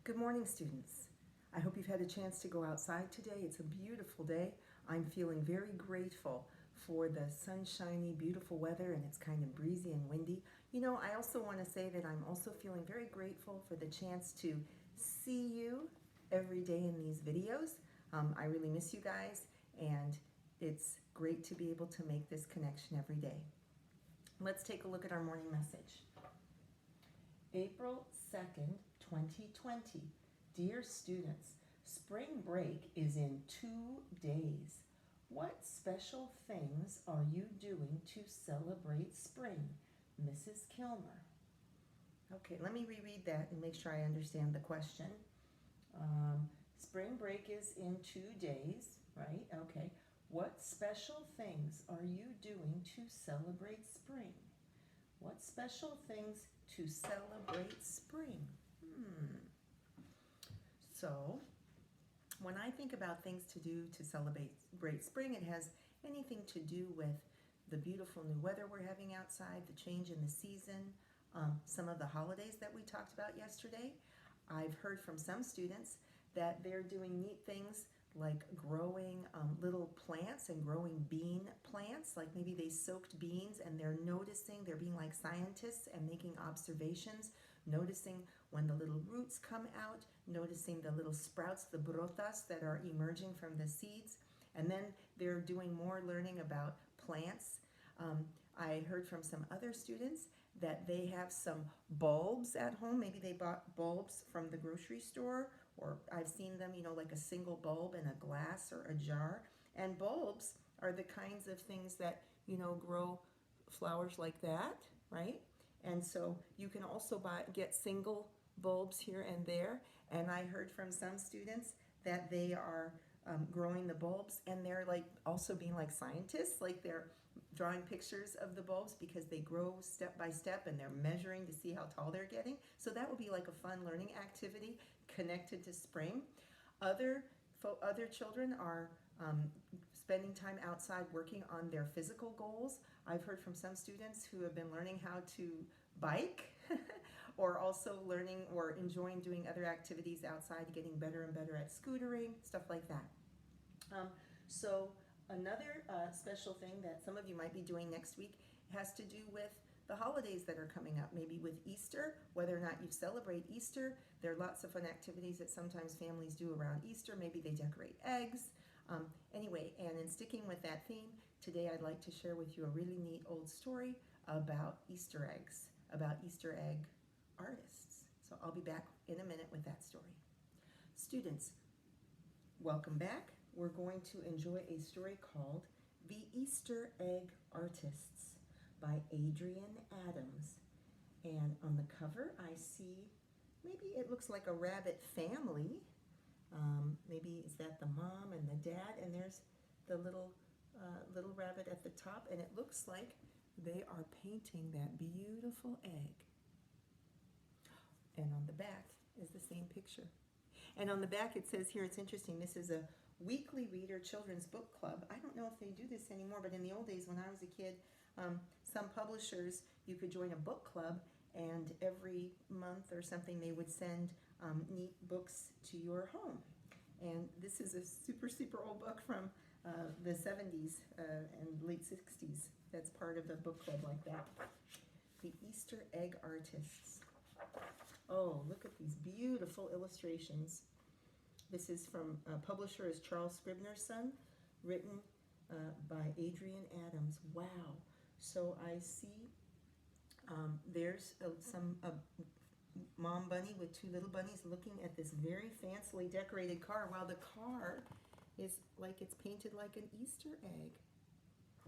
Good morning, students. I hope you've had a chance to go outside today. It's a beautiful day. I'm feeling very grateful for the sunshiny, beautiful weather, and it's kind of breezy and windy. I also want to say that I'm also feeling very grateful for the chance to see you every day in these videos. I really miss you guys, and it's great to be able to make this connection every day. Let's take a look at our morning message. April 2nd, 2020. Dear students, spring break is in 2 days. What special things are you doing to celebrate spring? Mrs. Kilmer. Okay, let me reread that and make sure I understand the question. Spring break is in 2 days, right? Okay. What special things are you doing to celebrate spring? What special things to celebrate spring? So, when I think about things to do to celebrate spring, it has anything to do with the beautiful new weather we're having outside, the change in the season, some of the holidays that we talked about yesterday. I've heard from some students that they're doing neat things like growing little plants and growing bean plants. Like maybe they soaked beans and they're being like scientists and making observations, noticing when the little roots come out, noticing the little sprouts, the brotas that are emerging from the seeds. And then they're doing more learning about plants. I heard from some other students that they have some bulbs at home. Maybe they bought bulbs from the grocery store, or I've seen them, like a single bulb in a glass or a jar. And bulbs are the kinds of things that, grow flowers like that, right? And so you can also get single bulbs here and there. And I heard from some students that they are growing the bulbs, and they're like also being like scientists, like they're drawing pictures of the bulbs because they grow step by step and they're measuring to see how tall they're getting. So that would be like a fun learning activity connected to spring. Other children are spending time outside working on their physical goals. I've heard from some students who have been learning how to bike or also learning or enjoying doing other activities outside, getting better and better at scootering, stuff like that. So another special thing that some of you might be doing next week has to do with the holidays that are coming up, maybe with Easter, whether or not you celebrate Easter. There are lots of fun activities that sometimes families do around Easter. Maybe they decorate eggs. Anyway, and in sticking with that theme, today I'd like to share with you a really neat old story about Easter eggs, about Easter egg artists. So I'll be back in a minute with that story. Students, welcome back. We're going to enjoy a story called The Easter Egg Artists by Adrienne Adams. And on the cover I see, maybe it looks like a rabbit family. Maybe is that the mom and the dad, and there's the little rabbit at the top, and it looks like they are painting that beautiful egg. And on the back is the same picture. And on the back it says here, it's interesting, this is a weekly reader children's book club. I don't know if they do this anymore, but in the old days when I was a kid, some publishers, you could join a book club, and every month or something they would send neat books to your home. And this is a super, super old book from the 70s and late 60s. That's part of a book club like that. The Easter Egg Artists. Oh, look at these beautiful illustrations. This is from publisher is Charles Scribner's son, written by Adrienne Adams. Wow. So I see there's some mom bunny with two little bunnies looking at this very fancily decorated car, while the car is like it's painted like an Easter egg.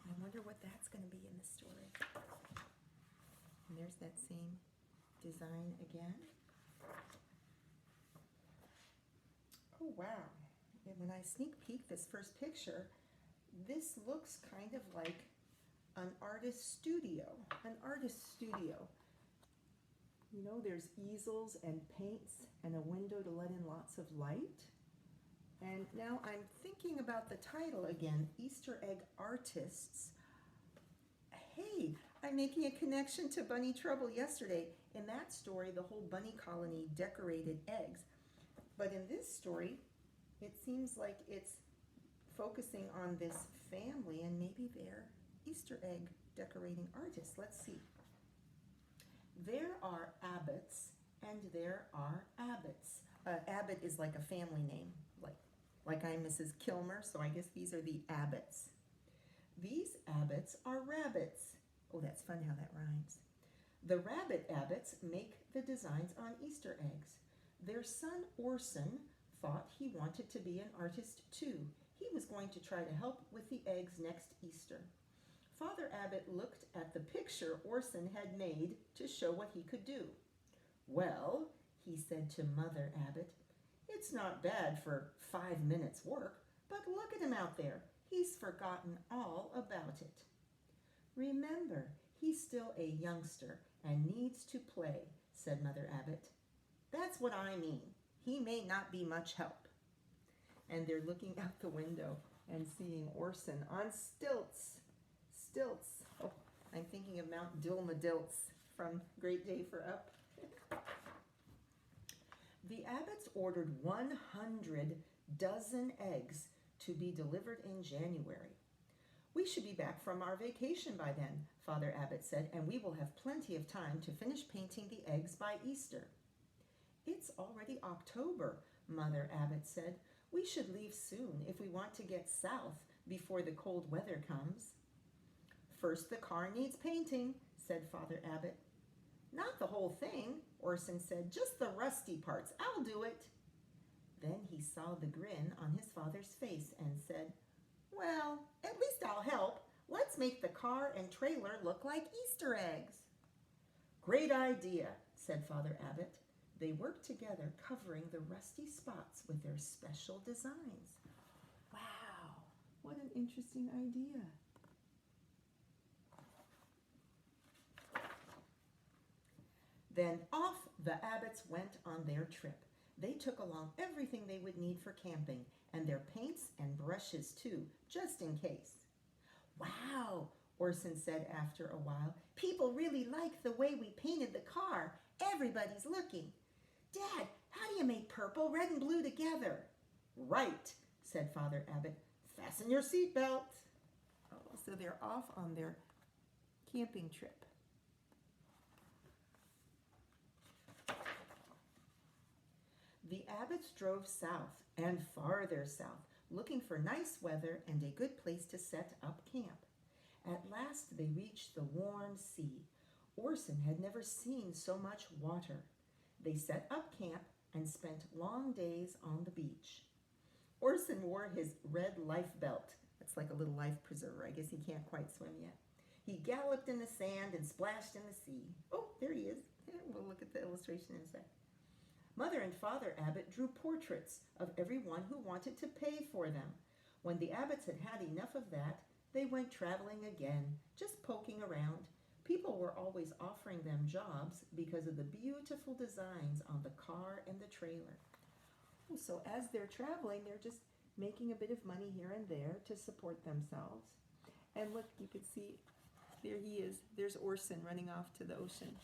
I wonder what that's going to be in the story. And there's that same design again. Oh wow. And when I sneak peek this first picture, this looks kind of like an artist studio. An artist studio. There's easels and paints and a window to let in lots of light. And now I'm thinking about the title again, Easter Egg Artists. Hey, I'm making a connection to Bunny Trouble yesterday. In that story, the whole bunny colony decorated eggs. But in this story, it seems like it's focusing on this family, and maybe they're Easter egg decorating artists. Let's see. There are Abbotts and there are Abbotts. Abbott is like a family name, like I'm Mrs. Kilmer, so I guess these are the Abbotts. These Abbotts are rabbits. Oh, that's fun how that rhymes. The rabbit Abbotts make the designs on Easter eggs. Their son Orson thought he wanted to be an artist too. He was going to try to help with the eggs next Easter. Father Abbott looked at the picture Orson had made to show what he could do. Well, he said to Mother Abbott, it's not bad for 5 minutes work, but look at him out there. He's forgotten all about it. Remember, he's still a youngster and needs to play, said Mother Abbott. That's what I mean. He may not be much help. And they're looking out the window and seeing Orson on stilts. Stilts. Oh, I'm thinking of Mount Dilma-Dilts from Great Day for Up. The Abbotts ordered 100 dozen eggs to be delivered in January. We should be back from our vacation by then, Father Abbott said, and we will have plenty of time to finish painting the eggs by Easter. It's already October, Mother Abbott said. We should leave soon if we want to get south before the cold weather comes. First, the car needs painting, said Father Abbott. Not the whole thing, Orson said, just the rusty parts. I'll do it. Then he saw the grin on his father's face and said, well, at least I'll help. Let's make the car and trailer look like Easter eggs. Great idea, said Father Abbott. They worked together, covering the rusty spots with their special designs. Wow, what an interesting idea. Then off the Abbotts went on their trip. They took along everything they would need for camping, and their paints and brushes too, just in case. Wow, Orson said after a while. People really like the way we painted the car. Everybody's looking. Dad, how do you make purple, red, and blue together? Right, said Father Abbott. Fasten your seatbelt. Oh, so they're off on their camping trip. The Abbotts drove south and farther south, looking for nice weather and a good place to set up camp. At last they reached the warm sea. Orson had never seen so much water. They set up camp and spent long days on the beach. Orson wore his red life belt. That's like a little life preserver. I guess he can't quite swim yet. He galloped in the sand and splashed in the sea. Oh, there he is. We'll look at the illustration in a sec. Mother and Father Abbott drew portraits of everyone who wanted to pay for them. When the Abbotts had had enough of that, they went traveling again, just poking around. People were always offering them jobs because of the beautiful designs on the car and the trailer. So as they're traveling, they're just making a bit of money here and there to support themselves. And look, you can see, there he is. There's Orson running off to the ocean.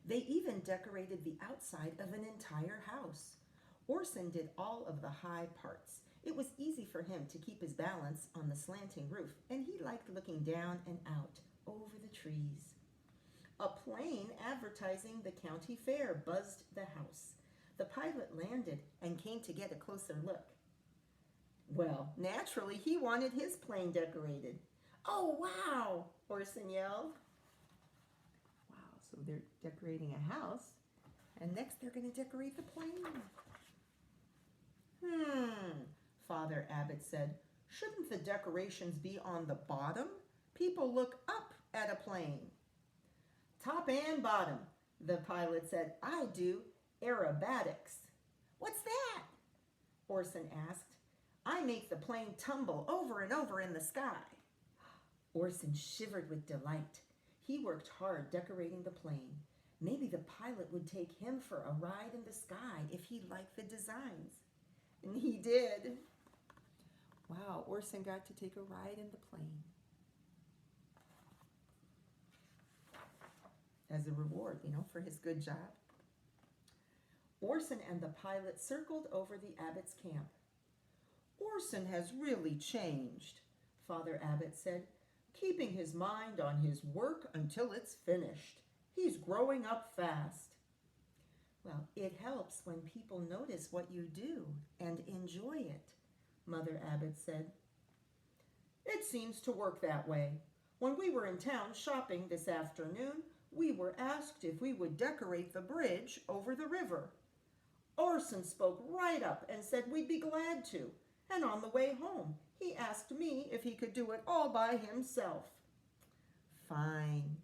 They even decorated the outside of an entire house. Orson did all of the high parts. It was easy for him to keep his balance on the slanting roof, and he liked looking down and out over the trees. A plane advertising the county fair buzzed the house. The pilot landed and came to get a closer look. Well, naturally, he wanted his plane decorated. Oh, wow, Orson yelled. Wow, so they're decorating a house, and next they're going to decorate the plane. Father Abbott said, shouldn't the decorations be on the bottom? People look up at a plane. Top and bottom, the pilot said. I do aerobatics. What's that? Orson asked. I make the plane tumble over and over in the sky. Orson shivered with delight. He worked hard decorating the plane. Maybe the pilot would take him for a ride in the sky if he liked the designs. And he did. Wow, Orson got to take a ride in the plane. As a reward, for his good job. Orson and the pilot circled over the Abbot's camp. "Orson has really changed," Father Abbot said, "keeping his mind on his work until it's finished. He's growing up fast." "Well, it helps when people notice what you do and enjoy it," Mother Abbot said. "It seems to work that way. When we were in town shopping this afternoon, we were asked if we would decorate the bridge over the river. Orson spoke right up and said we'd be glad to, and on the way home, he asked me if he could do it all by himself." "Fine,"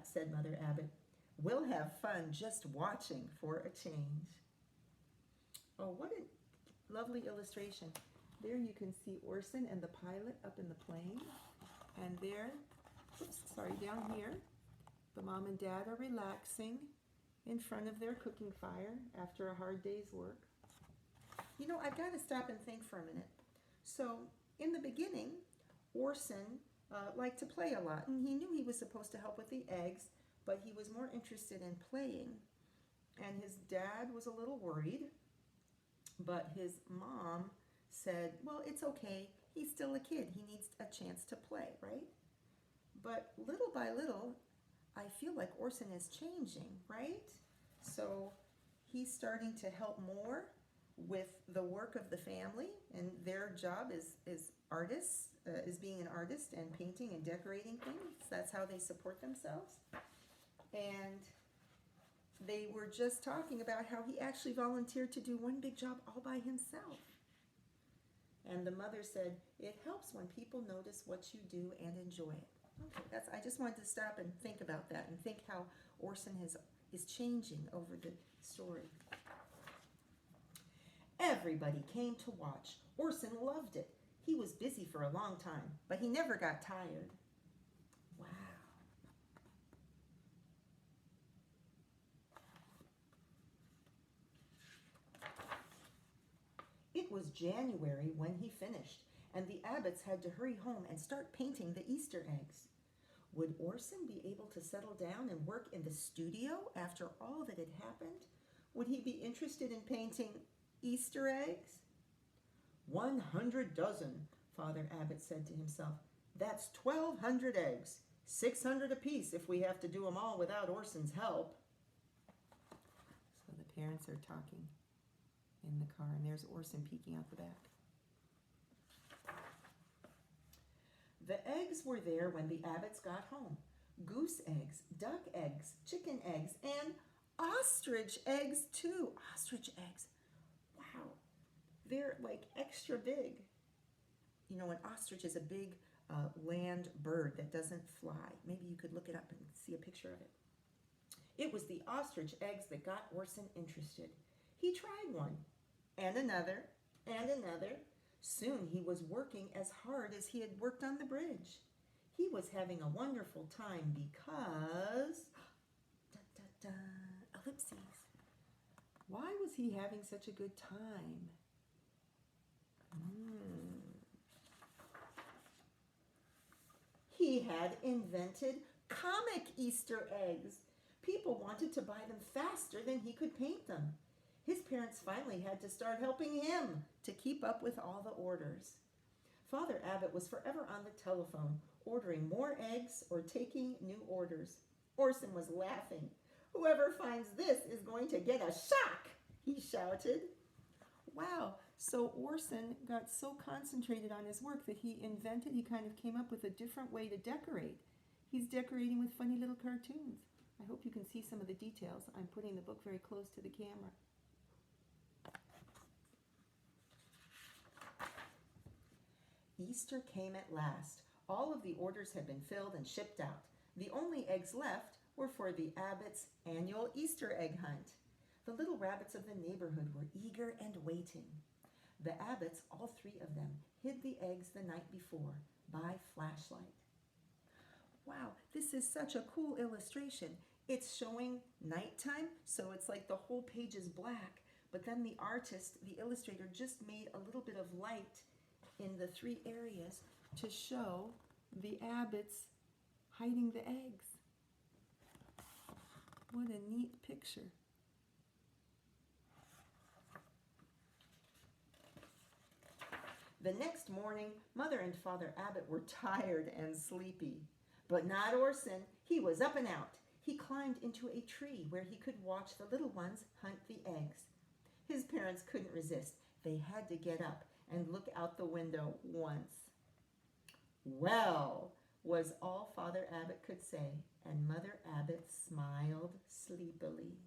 said Mother Abbot. "We'll have fun just watching for a change." Oh, what a lovely illustration. There you can see Orson and the pilot up in the plane. And there, down here, the mom and dad are relaxing in front of their cooking fire after a hard day's work. You know, I've got to stop and think for a minute. So, in the beginning, Orson liked to play a lot, and he knew he was supposed to help with the eggs, but he was more interested in playing. And his dad was a little worried, but his mom said, well, it's okay. He's still a kid. He needs a chance to play, right? But little by little, I feel like Orson is changing, right? So he's starting to help more with the work of the family, and their job is artists, is being an artist and painting and decorating things. That's how they support themselves. And they were just talking about how he actually volunteered to do one big job all by himself. And the mother said, it helps when people notice what you do and enjoy it. Okay, I just wanted to stop and think about that and think how Orson is changing over the story. Everybody came to watch. Orson loved it. He was busy for a long time, but he never got tired. Wow. It was January when he finished, and the Abbotts had to hurry home and start painting the Easter eggs. Would Orson be able to settle down and work in the studio after all that had happened? Would he be interested in painting Easter eggs? 100 dozen, Father Abbot said to himself. That's 1,200 eggs, 600 apiece if we have to do them all without Orson's help. So the parents are talking in the car, and there's Orson peeking out the back. The eggs were there when the Abbotts got home. Goose eggs, duck eggs, chicken eggs, and ostrich eggs too. Ostrich eggs. Wow. They're like extra big. You know, an ostrich is a big land bird that doesn't fly. Maybe you could look it up and see a picture of it. It was the ostrich eggs that got Orson interested. He tried one, and another, and another. Soon he was working as hard as he had worked on the bridge. He was having a wonderful time because... ellipses. Why was he having such a good time? He had invented comic Easter eggs. People wanted to buy them faster than he could paint them. His parents finally had to start helping him to keep up with all the orders. Father Abbot was forever on the telephone, ordering more eggs or taking new orders. Orson was laughing. Whoever finds this is going to get a shock, he shouted. Wow, so Orson got so concentrated on his work that he kind of came up with a different way to decorate. He's decorating with funny little cartoons. I hope you can see some of the details. I'm putting the book very close to the camera. Easter came at last. All of the orders had been filled and shipped out. The only eggs left were for the Abbotts' annual Easter egg hunt. The little rabbits of the neighborhood were eager and waiting. The Abbotts, all three of them, hid the eggs the night before by flashlight. Wow, this is such a cool illustration. It's showing nighttime, so it's like the whole page is black, but then the artist, the illustrator, just made a little bit of light in the three areas to show the Abbotts hiding the eggs. What a neat picture. The next morning, Mother and Father Abbott were tired and sleepy. But not Orson. He was up and out. He climbed into a tree where he could watch the little ones hunt the eggs. His parents couldn't resist. They had to get up and look out the window once. Well, was all Father Abbott could say, and Mother Abbott smiled sleepily.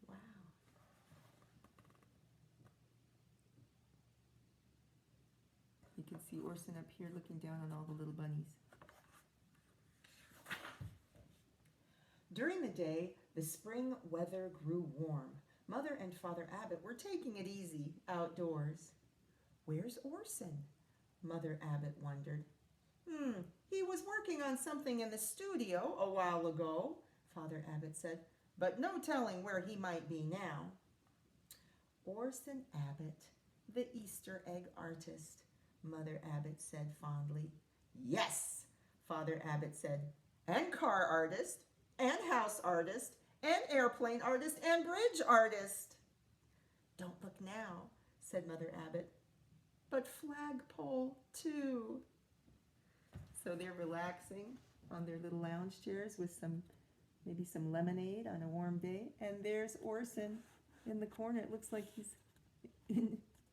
Wow. You can see Orson up here looking down on all the little bunnies. During the day, the spring weather grew warm. Mother and Father Abbott were taking it easy outdoors. Where's Orson? Mother Abbott wondered. He was working on something in the studio a while ago, Father Abbott said, but no telling where he might be now. Orson Abbott, the Easter egg artist, Mother Abbott said fondly. Yes, Father Abbott said, and car artist, and house artist, and airplane artist, and bridge artist. Don't look now, said Mother Abbott, but flagpole too. So they're relaxing on their little lounge chairs with maybe some lemonade on a warm day. And there's Orson in the corner. It looks like he's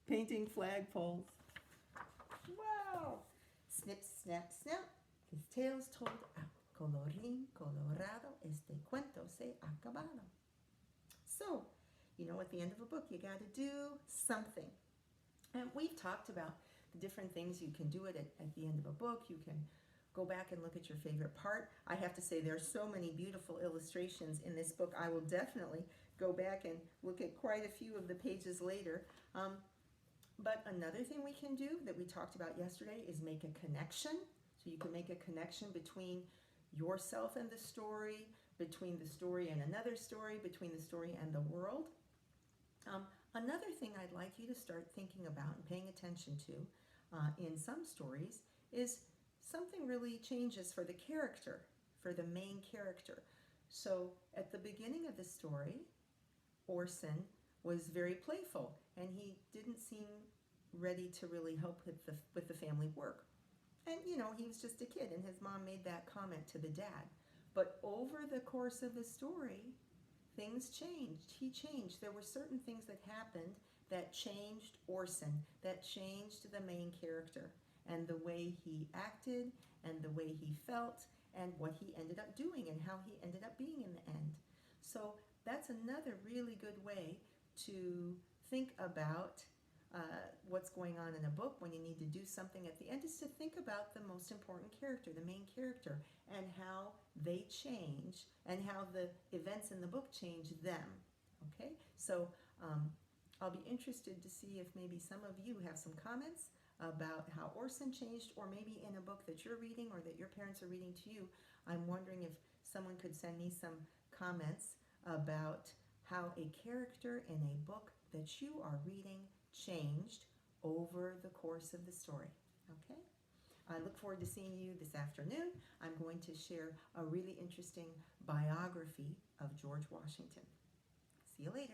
painting flagpoles. Wow! Snip, snap, snap. His tale's told out. Colorín colorado, este cuento se acabado. So, at the end of a book, you got to do something. And we've talked about the different things you can do it at the end of a book. You can go back and look at your favorite part. I have to say, there are so many beautiful illustrations in this book. I will definitely go back and look at quite a few of the pages later. But another thing we can do that we talked about yesterday is make a connection. So you can make a connection between yourself and the story, between the story and another story, between the story and the world. Another thing I'd like you to start thinking about and paying attention to in some stories is something really changes for the character, for the main character. So at the beginning of the story, Orson was very playful and he didn't seem ready to really help with the family work. And he was just a kid, and his mom made that comment to the dad. But over the course of the story, things changed. He changed. There were certain things that happened that changed Orson, that changed the main character, and the way he acted, and the way he felt, and what he ended up doing, and how he ended up being in the end. So that's another really good way to think about what's going on in a book when you need to do something at the end, is to think about the most important character, the main character, and how they change and how the events in the book change them. Okay, so I'll be interested to see if maybe some of you have some comments about how Orson changed, or maybe in a book that you're reading or that your parents are reading to you. I'm wondering if someone could send me some comments about how a character in a book that you are reading changed over the course of the story. Okay? I look forward to seeing you this afternoon. I'm going to share a really interesting biography of George Washington. See you later.